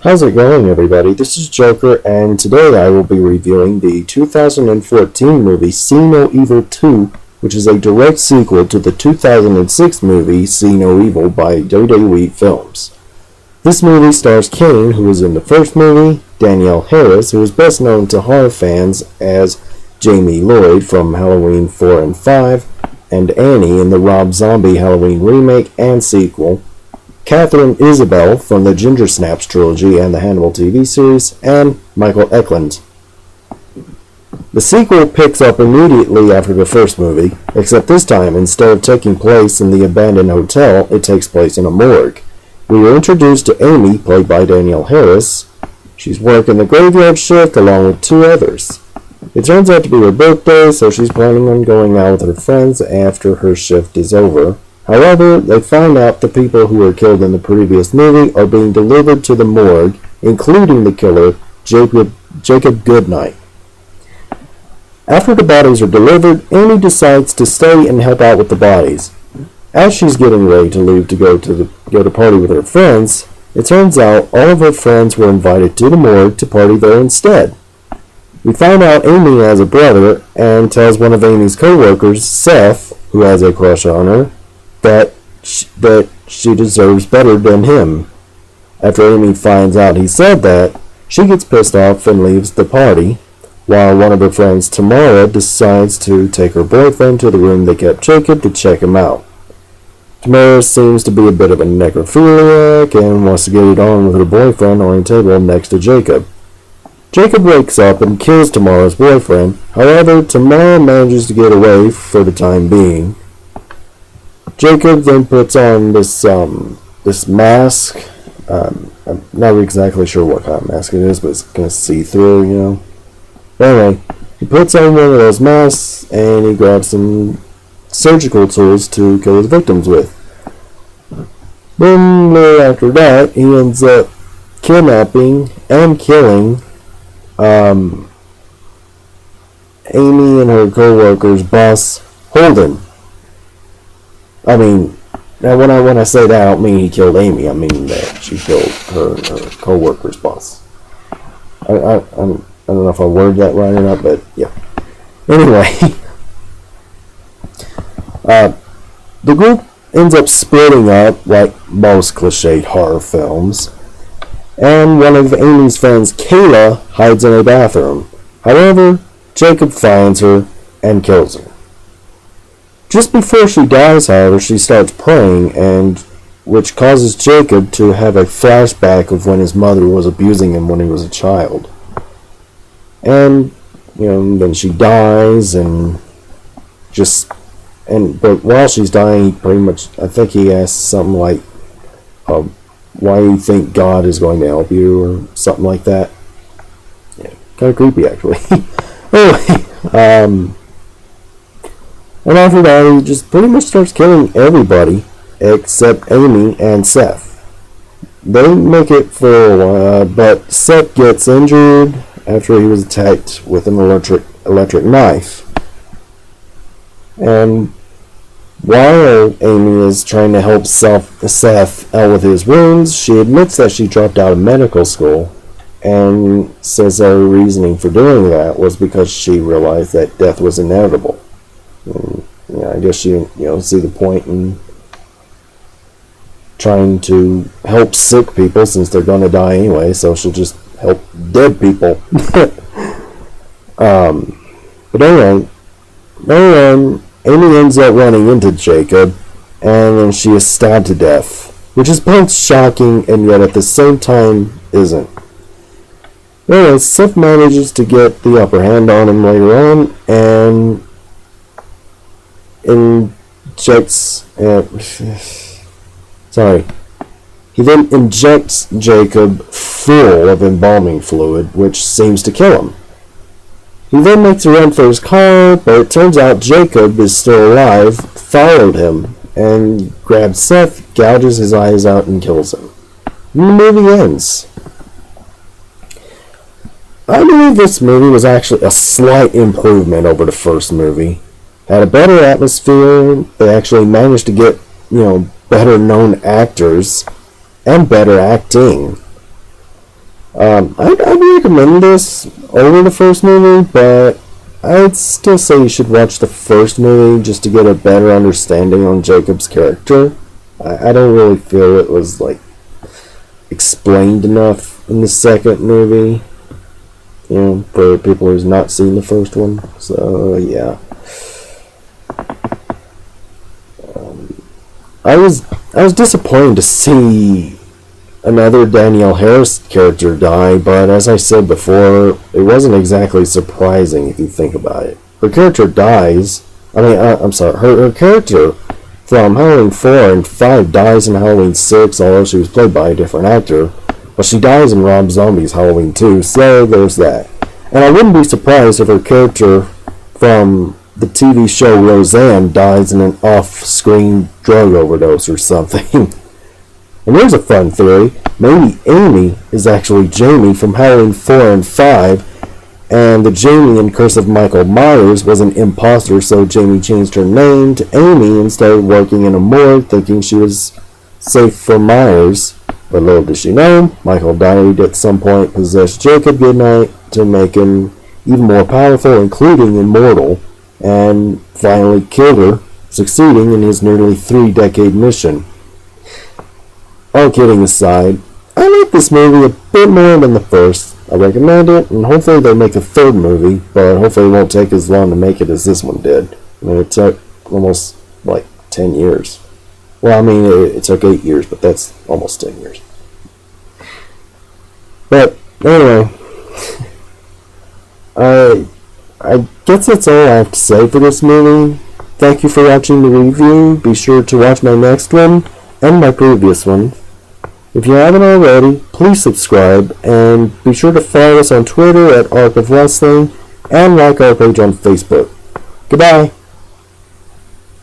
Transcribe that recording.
How's it going, everybody? This is Joker, and today I will be reviewing the 2014 movie See No Evil 2, which is a direct sequel to the 2006 movie See No Evil by WWE Films. This movie stars Kane, who was in the first movie, Danielle Harris, who is best known to horror fans as Jamie Lloyd from Halloween 4 and 5, and Annie in the Rob Zombie Halloween remake and sequel, Catherine Isabel from the Ginger Snaps trilogy and the Hannibal TV series, and Michael Eklund. The sequel picks up immediately after the first movie, except this time, instead of taking place in the abandoned hotel, it takes place in a morgue. We are introduced to Amy, played by Danielle Harris. She's working the graveyard shift along with two others. It turns out to be her birthday, so she's planning on going out with her friends after her shift is over. However, they find out the people who were killed in the previous movie are being delivered to the morgue, including the killer, Jacob Goodnight. After the bodies are delivered, Amy decides to stay and help out with the bodies. As she's getting ready to leave to go to party with her friends, it turns out all of her friends were invited to the morgue to party there instead. We find out Amy has a brother and tells one of Amy's co-workers, Seth, who has a crush on her, that she deserves better than him. After Amy finds out he said that, she gets pissed off and leaves the party, while one of her friends, Tamara, decides to take her boyfriend to the room they kept Jacob to check him out. Tamara seems to be a bit of a necrophiliac and wants to get it on with her boyfriend on a table next to Jacob. Jacob wakes up and kills Tamara's boyfriend. However, Tamara manages to get away for the time being. Jacob then puts on this mask. I'm not exactly sure what kind of mask it is, but it's kind of see-through, you know. But anyway, he puts on one of those masks and he grabs some surgical tools to kill his victims with. Then, after that, he ends up kidnapping and killing Amy and her co-worker's boss, Holden. I mean, now when I say that, I don't mean he killed Amy. I mean that she killed her co-worker's boss. I don't know if I worded that right or not, but yeah. Anyway, the group ends up splitting up like most cliched horror films, and one of Amy's friends, Kayla, hides in a bathroom. However, Jacob finds her and kills her. Just before she dies, however, she starts praying, and which causes Jacob to have a flashback of when his mother was abusing him when he was a child. And, you know, then she dies, but while she's dying, he pretty much, I think he asks something like, why do you think God is going to help you, or something like that. Yeah, kind of creepy, actually. Anyway, and after that, he just pretty much starts killing everybody except Amy and Seth. They make it for a while, but Seth gets injured after he was attacked with an electric knife. And while Amy is trying to help Seth out with his wounds, she admits that she dropped out of medical school and says her reasoning for doing that was because she realized that death was inevitable. And, I guess she, see the point in trying to help sick people since they're going to die anyway, so she'll just help dead people. But anyway, Amy ends up running into Jacob, and then she is stabbed to death, which is both shocking and yet at the same time isn't. Anyway, Seth manages to get the upper hand on him later on, and he then injects Jacob full of embalming fluid, which seems to kill him. He then makes a run for his car, but it turns out Jacob is still alive, followed him, and grabs Seth, gouges his eyes out, and kills him. And the movie ends. I believe this movie was actually a slight improvement over the first movie. Had a better atmosphere. They actually managed to get, better known actors and better acting. I'd recommend this over the first movie, but I'd still say you should watch the first movie just to get a better understanding on Jacob's character. I don't really feel it was like explained enough in the second movie, you know, for people who's not seen the first one. So yeah, I was disappointed to see another Danielle Harris character die, but as I said before, it wasn't exactly surprising if you think about it. Her character dies. I'm sorry. Her character from Halloween 4 and 5 dies in Halloween 6, although she was played by a different actor. But she dies in Rob Zombie's Halloween 2, so there's that. And I wouldn't be surprised if her character from the TV show Roseanne dies in an off-screen drug overdose or something. And here's a fun theory. Maybe Amy is actually Jamie from Halloween 4 and 5, and the Jamie in Curse of Michael Myers was an imposter, so Jamie changed her name to Amy and started working in a morgue thinking she was safe for Myers. But little did she know, Michael died at some point, possessed Jacob Goodnight to make him even more powerful, including immortal, and finally killed her, succeeding in his nearly 3-decade mission. All kidding aside, I like this movie a bit more than the first. I recommend it, and hopefully they make a third movie, but hopefully it won't take as long to make it as this one did. I mean, it took almost, 10 years. Well, I mean, it took 8 years, but that's almost 10 years. But, anyway, I guess that's all I have to say for this movie. Thank you for watching the review. Be sure to watch my next one and my previous one. If you haven't already, please subscribe, and be sure to follow us on Twitter at Arc of Wrestling, and like our page on Facebook. Goodbye!